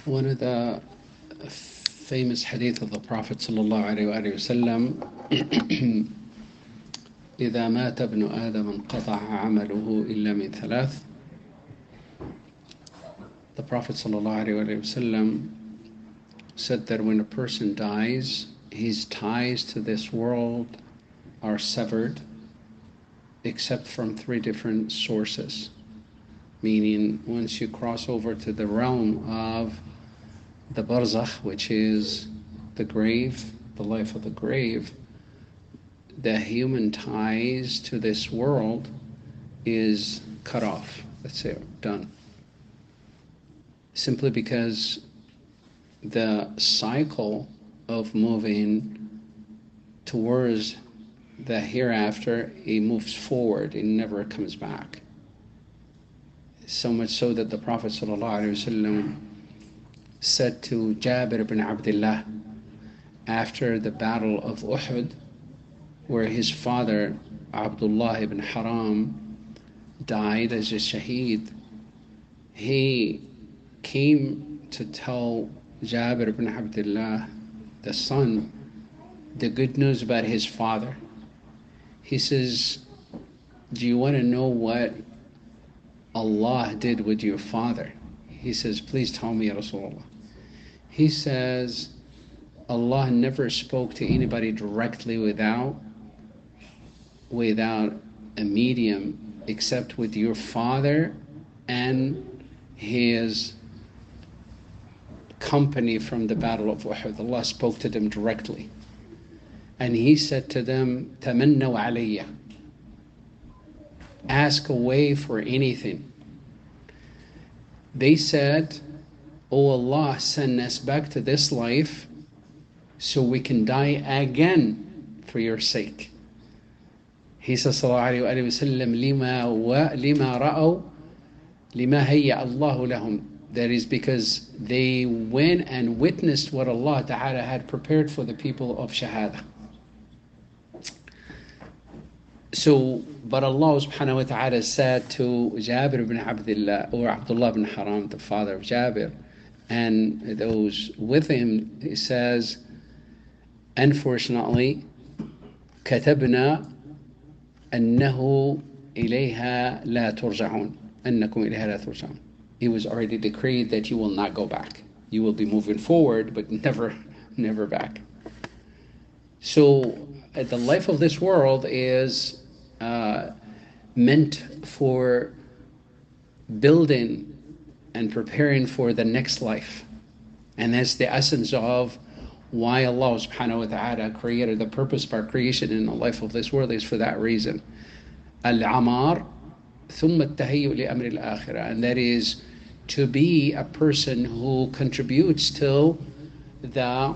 One of the famous hadith of the Prophet ﷺ, إذا مات ابن آدم انقطع عمله إلا من ثلاث. The Prophet ﷺ said that when a person dies, his ties to this world are severed except from three different sources. Meaning, once you cross over to the realm of the barzakh, which is the grave, the life of the grave, the human ties to this world is cut off. That's it, done. Simply because the cycle of moving towards the hereafter, it moves forward, it never comes back. So much so that the Prophet ﷺ said to Jabir ibn Abdullah after the battle of Uhud, where his father Abdullah ibn Haram died as a shaheed, he came to tell Jabir ibn Abdullah, the son, the good news about his father. He says, do you want to know what Allah did with your father? He says, please tell me, Ya Rasulullah. He says, Allah never spoke to anybody directly without a medium except with your father and his company from the Battle of Uhud. Allah spoke to them directly. And He said to them, تَمَنَّوْا عَلَيَّ, ask away for anything. They said, oh Allah, send us back to this life so we can die again for your sake. He says, sallallahu alayhi wa sallam, lima ra'aw, lima hayya Allahu lahum. That is because they went and witnessed what Allah Ta'ala had prepared for the people of Shahada. So, but Allah subhanahu wa ta'ala said to Jabir ibn Abdullah, or Abdullah ibn Haram, the father of Jabir, and those with him, He says, unfortunately, كتبنا أنه إليها لا ترجعون أنكم إليها لا ترجعون. It was already decreed that you will not go back. You will be moving forward, but never back. So the life of this world is meant for building and preparing for the next life. And that's the essence of why Allah subhanahu wa ta'ala created. The purpose of our creation in the life of this world is for that reason. Al-amar ثم التهيؤ لأمر الآخرة. And that is to be a person who contributes to the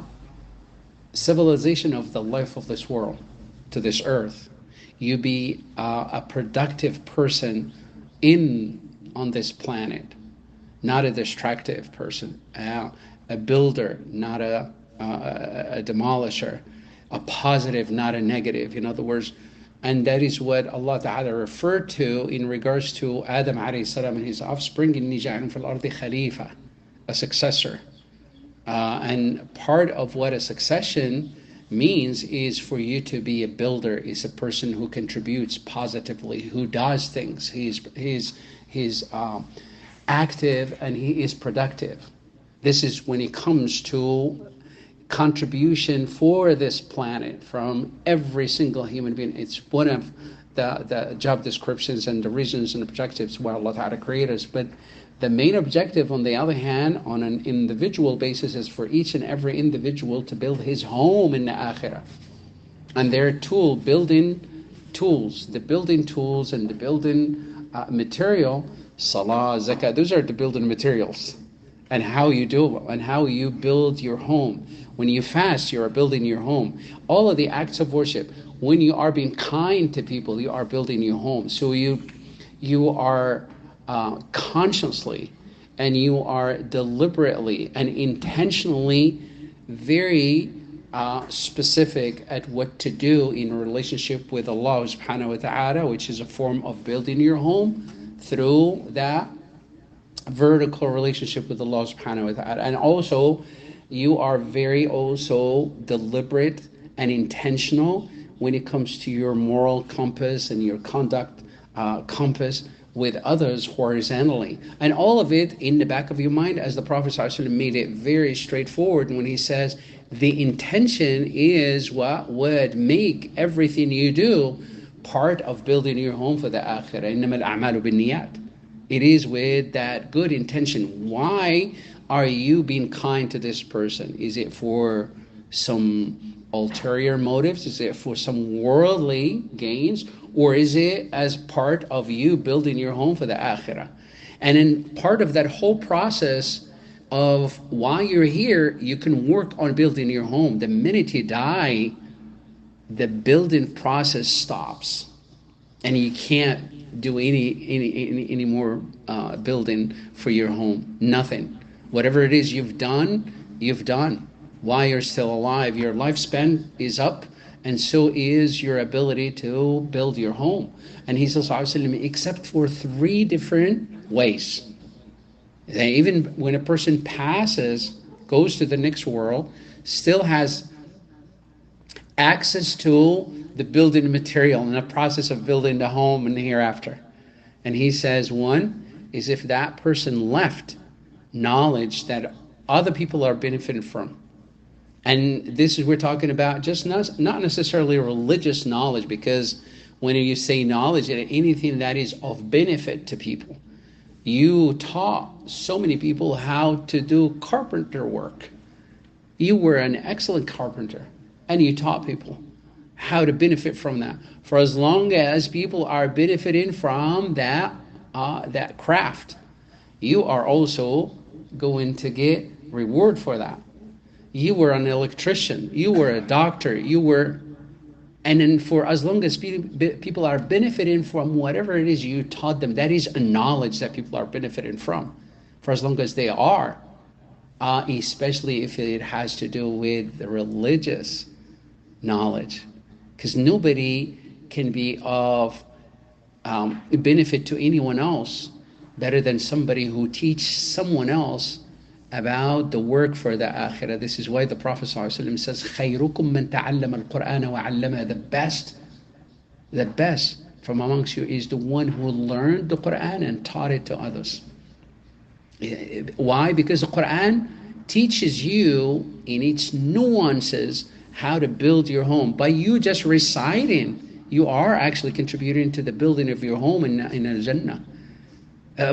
civilization of the life of this world, to this earth. You be a productive person on this planet, not a destructive person, a builder, not a demolisher, a positive, not a negative. In other words, and that is what Allah Ta'ala referred to in regards to Adam alayhi salam and his offspring, إِنِّي جَعَلٌ فِي الْأَرْضِ خَلِيفَةً, a successor. And part of what a succession means is for you to be a builder, is a person who contributes positively, who does things. He's active and he is productive. This is when it comes to contribution for this planet from every single human being. It's one of the job descriptions and the reasons and objectives why Allah Ta'ala created us. But the main objective, on the other hand, on an individual basis, is for each and every individual to build his home in the Akhirah. And their building tools and the building material, salah, zakah, those are the building materials. And how you do it, and how you build your home. When you fast, you are building your home. All of the acts of worship, when you are being kind to people, you are building your home. So you are consciously and you are deliberately and intentionally very specific at what to do in relationship with Allah subhanahu wa ta'ala, which is a form of building your home through the vertical relationship with Allah subhanahu wa ta'ala. And also, you are very also deliberate and intentional when it comes to your moral compass and your conduct compass with others horizontally. And all of it in the back of your mind, as the Prophet ﷺ made it very straightforward when he says, the intention is what would make everything you do part of building your home for the akhirah. إِنَّمَا الْأَعْمَالُ بِالنِّيَّاتِ. It is with that good intention. Why are you being kind to this person? Is it for some ulterior motives? Is it for some worldly gains? Or is it as part of you building your home for the akhirah? And in part of that whole process of why you're here, you can work on building your home. The minute you die, the building process stops, and you can't do any more building for your home. Nothing. Whatever it is you've done, you've done. While you're still alive, your lifespan is up, and so is your ability to build your home. And he says, except for 3 different ways. Even when a person passes, goes to the next world, still has access to the building material and the process of building the home and the hereafter. And he says, one is if that person left knowledge that other people are benefiting from. And this is, we're talking about just not necessarily religious knowledge, because when you say knowledge, anything that is of benefit to people. You taught so many people how to do carpenter work. You were an excellent carpenter, and you taught people how to benefit from that. For as long as people are benefiting from that craft, you are also going to get reward for that. You were an electrician, you were a doctor, and then for as long as people are benefiting from whatever it is you taught them, that is a knowledge that people are benefiting from. For as long as they are, especially if it has to do with the religious knowledge. Because nobody can be of benefit to anyone else better than somebody who teaches someone else about the work for the akhirah. This is why the Prophet ﷺ says, خَيْرُكُمْ مَنْ تَعَلَّمَ الْقُرْآنَ وَعَلَّمَهُ. The best from amongst you is the one who learned the Quran and taught it to others. Why? Because the Quran teaches you in its nuances how to build your home. By you just reciting, you are actually contributing to the building of your home in al-Jannah.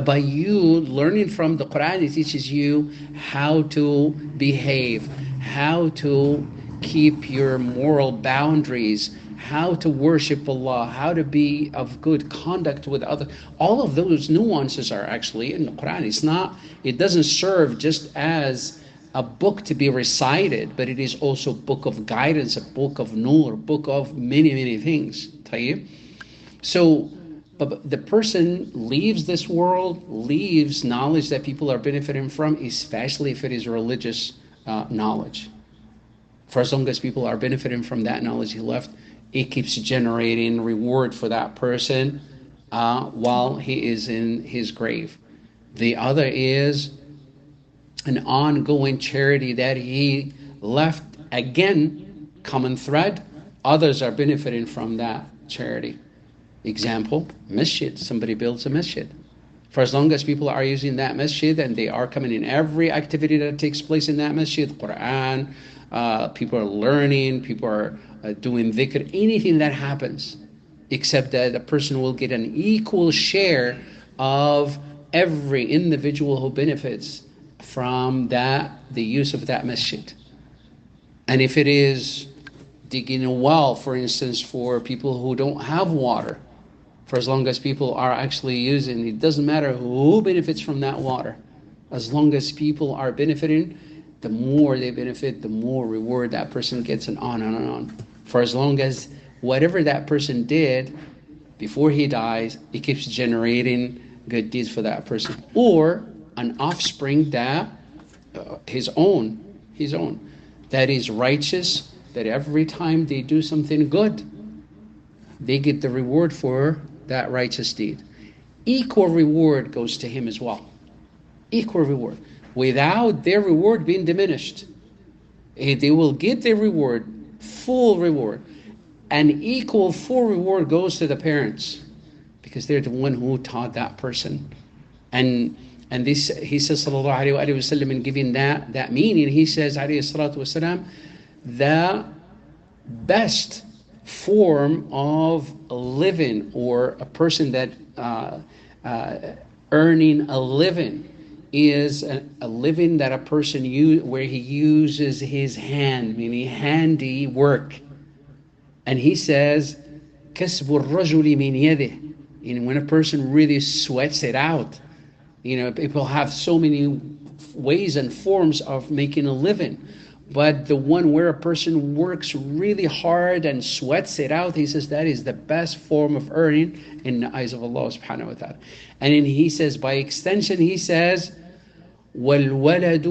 By you learning from the Quran, it teaches you how to behave, how to keep your moral boundaries, how to worship Allah, how to be of good conduct with others. All of those nuances are actually in the Quran. It doesn't serve just as a book to be recited, but it is also a book of guidance, a book of nur, a book of many, many things. So the person leaves this world, leaves knowledge that people are benefiting from, especially if it is religious knowledge. For as long as people are benefiting from that knowledge he left, it keeps generating reward for that person while he is in his grave. The other is an ongoing charity that he left, again, common thread. Others are benefiting from that charity. Example, masjid. Somebody builds a masjid. For as long as people are using that masjid and they are coming in every activity that takes place in that masjid, Quran, people are learning, people are doing dhikr, anything that happens, except that a person will get an equal share of every individual who benefits from the use of that masjid. And if it is digging a well, for instance, for people who don't have water, for as long as people are actually using, it doesn't matter who benefits from that water. As long as people are benefiting, the more they benefit, the more reward that person gets, and on and on. For as long as whatever that person did before he dies, it keeps generating good deeds for that person. Or an offspring that his own, that is righteous, that every time they do something good, they get the reward for that righteous deed. Equal reward goes to him as well. Equal reward. Without their reward being diminished. They will get their reward, full reward. And equal full reward goes to the parents, because they're the one who taught that person. And this, he says, sallallahu alayhi wa sallam, in giving that meaning, he says, alayhi salatu wasalam, the best form of living, or a person that earning a living, is a living that a person where he uses his hand, meaning handy work. And he says, كسب الرجل من يده. When a person really sweats it out. People have so many ways and forms of making a living. But the one where a person works really hard and sweats it out, he says that is the best form of earning in the eyes of Allah subhanahu wa ta'ala. And then he says, by extension, he says, وَالْوَلَدُ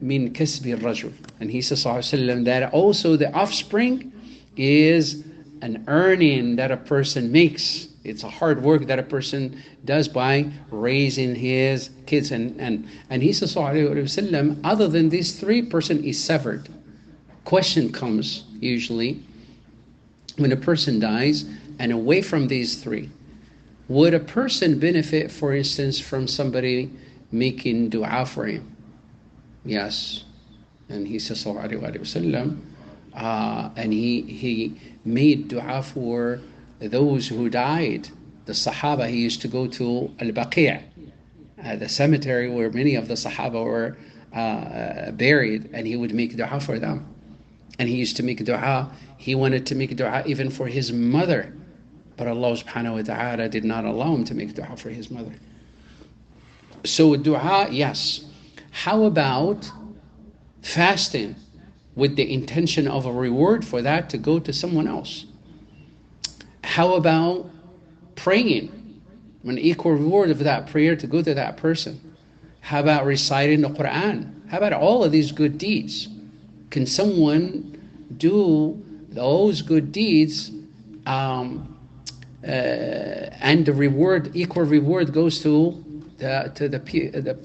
مِنْ كَسْبِ الرَّجُلِ. And he says, sallallahu alayhi wa sallam, that also the offspring is an earning that a person makes. It's a hard work that a person does by raising his kids. And he says, sallallahu alayhi wa sallam, other than these three, person is severed. Question comes usually when a person dies, and away from these three, would a person benefit, for instance, from somebody making dua for him? Yes. And he says, sallallahu alayhi wa sallam, and he made dua for those who died. The Sahaba, he used to go to Al-Baqi', the cemetery where many of the Sahaba were buried, and he would make dua for them. And he used to make dua. He wanted to make dua even for his mother, but Allah subhanahu wa ta'ala did not allow him to make dua for his mother. So dua, yes. How about fasting with the intention of a reward for that to go to someone else? How about praying, an equal reward of that prayer to go to that person? How about reciting the Quran? How about all of these good deeds? Can someone do those good deeds, and the reward, equal reward, goes to the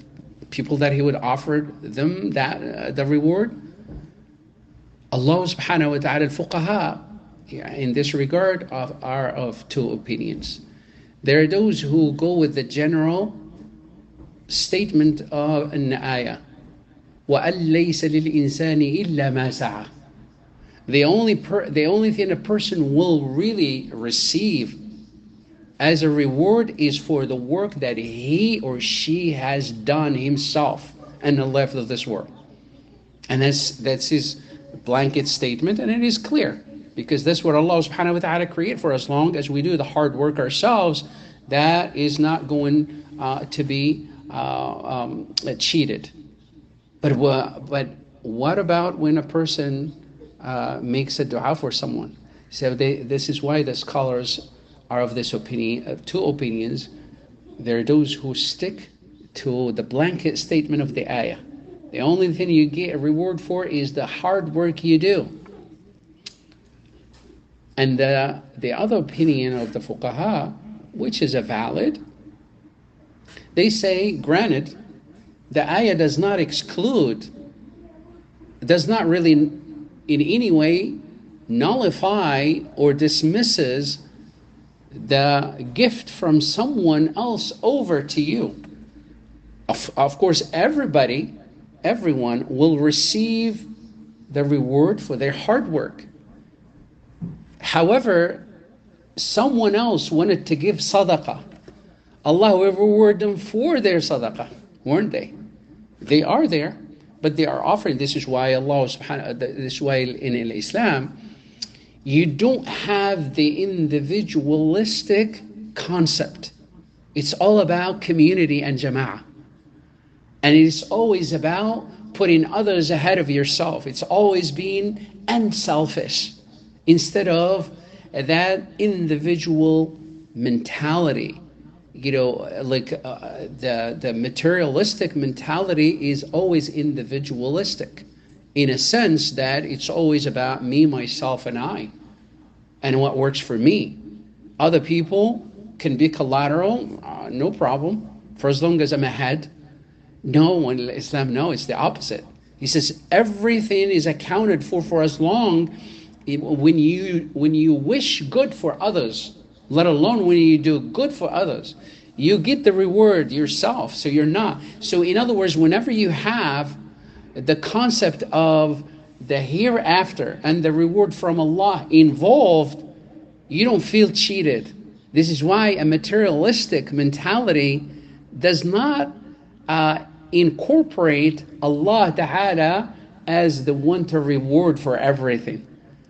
people that he would offer them that the reward? Allah subhanahu wa ta'ala, al-fuqaha, in this regard are of two opinions. There are those who go with the general statement of an ayah, وَأَن لَيْسَ لِلْإِنسَانِ إِلَّا مَا سَعَى. The only thing a person will really receive as a reward is for the work that he or she has done himself and the left of this world. And that's his blanket statement, and it is clear, because that's what Allah subhanahu wa ta'ala created for us. As long as we do the hard work ourselves, that is not going to be cheated. But what about when a person makes a dua for someone? So this is why the scholars are of this opinion, two opinions. There are those who stick to the blanket statement of the ayah. The only thing you get a reward for is the hard work you do. And the other opinion of the fuqaha, which is a valid, they say, granted, the ayah does not exclude, does not really in any way nullify or dismisses the gift from someone else over to you. Of course, everyone will receive the reward for their hard work. However, someone else wanted to give sadaqah. Allah will reward them for their sadaqah, weren't they? They are there, but they are offering. This is why this is why in Islam, you don't have the individualistic concept. It's all about community and jama'ah. And it's always about putting others ahead of yourself. It's always being unselfish instead of that individual mentality. Like the materialistic mentality is always individualistic, in a sense that it's always about me, myself, and I, and what works for me. Other people can be collateral, no problem, for as long as I'm ahead. No, in Islam, no, it's the opposite. He says everything is accounted for as long when you wish good for others, let alone when you do good for others, you get the reward yourself. So you're not. So in other words, whenever you have the concept of the hereafter and the reward from Allah involved, you don't feel cheated. This is why a materialistic mentality does not incorporate Allah Ta'ala as the one to reward for everything.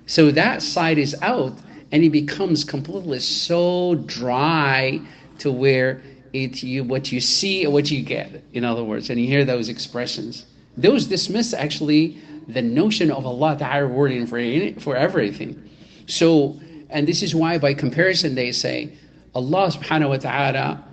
So that side is out, and it becomes completely so dry to where what you see and what you get, in other words, and you hear those expressions. Those dismiss actually the notion of Allah Ta'ala rewarding for everything. So, and this is why by comparison they say, Allah subhanahu wa ta'ala,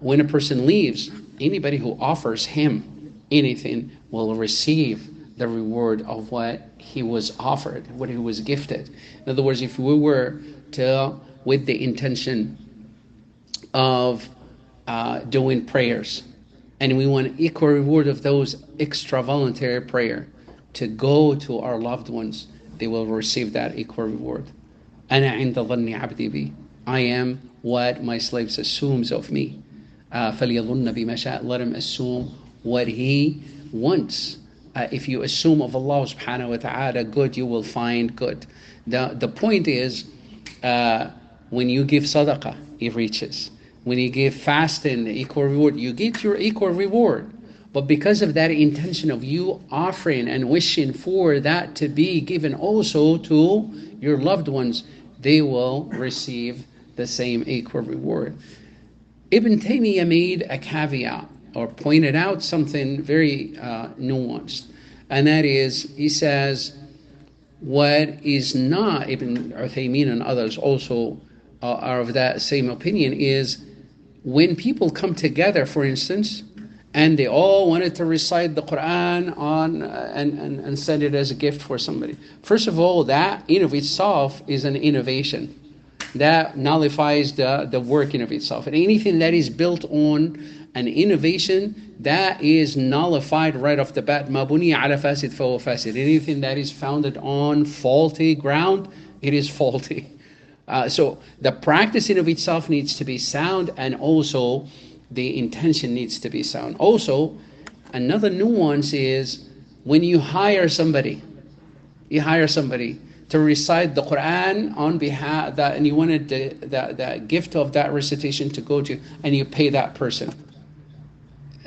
when a person leaves, anybody who offers him anything will receive the reward of what he was offered, what he was gifted. In other words, if we were to, with the intention of doing prayers, and we want equal reward of those extra voluntary prayer to go to our loved ones, they will receive that equal reward. أنا عند ظن عبدي بي. I am what my slaves assumes of me. فليظن بما شاء. Let him assume what he wants. If you assume of Allah subhanahu wa ta'ala good, you will find good. The point is, when you give sadaqah, it reaches. When you give fasting, equal reward, you get your equal reward. But because of that intention of you offering and wishing for that to be given also to your loved ones, they will receive the same equal reward. Ibn Taymiyyah made a caveat, or pointed out something very nuanced, and that is, he says, what is not, Ibn Uthaymeen and others also are of that same opinion, is when people come together, for instance, and they all wanted to recite the Quran on and send it as a gift for somebody. First of all, that in of itself is an innovation. That nullifies the work in of itself. And anything that is built on an innovation, that is nullified right off the bat. مَا بُنِيَ عَلَى فَاسِدٍ فَهُوَ فَاسِدٍ. Anything that is founded on faulty ground, it is faulty. So the practice in of itself needs to be sound, and also the intention needs to be sound. Also, another nuance is when you hire somebody to recite the Quran on behalf that, and you wanted the gift of that recitation to go to, and you pay that person.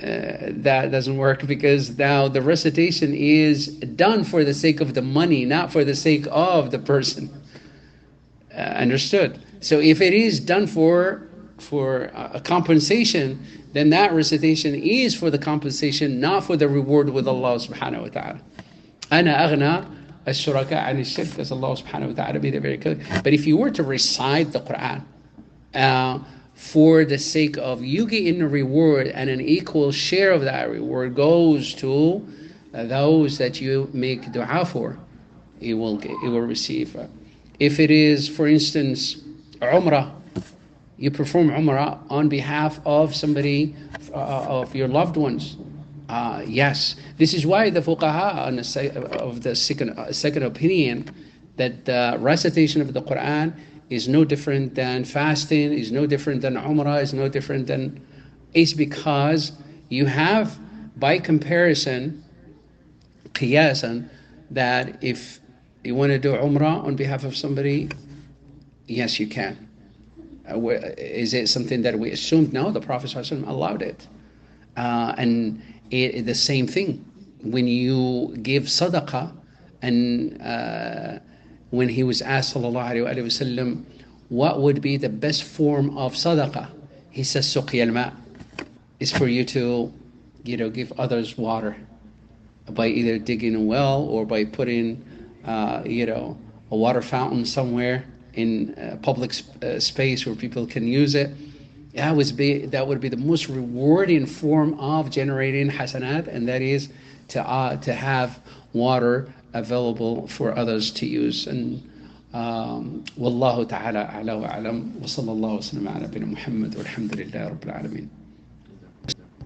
That doesn't work, because now the recitation is done for the sake of the money, not for the sake of the person. Understood? So if it is done for a compensation, then that recitation is for the compensation, not for the reward with Allah subhanahu wa ta'ala. أَنَا أَغْنَى الشُّرَكَاءَ عَنِ الشِّرْكِ, as Allah subhanahu wa ta'ala made it very clear. But if you were to recite the Quran for the sake of you getting a reward, and an equal share of that reward goes to those that you make dua for, it will receive. If it is, for instance, Umrah, you perform Umrah on behalf of somebody, of your loved ones. Yes, this is why the fuqaha of the second opinion, that the recitation of the Quran is no different than fasting, is no different than Umrah, is no different than, is because you have, by comparison, qiyasan, that if you want to do Umrah on behalf of somebody, yes, you can. Is it something that we assumed? No, the Prophet ﷺ allowed it. And the same thing, when you give sadaqah, and when he was asked, sallallahu alayhi wa sallam, what would be the best form of sadaqah? He says, suqya al-ma', is for you to, give others water by either digging a well or by putting, a water fountain somewhere in a public space where people can use it. That would be the most rewarding form of generating hasanat, and that is to have water available for others to use. And wallahu ta'ala a'la wa a'lam, wa sallallahu wa sallam ala nabiyina Muhammad walhamdulillahi rabbil alamin.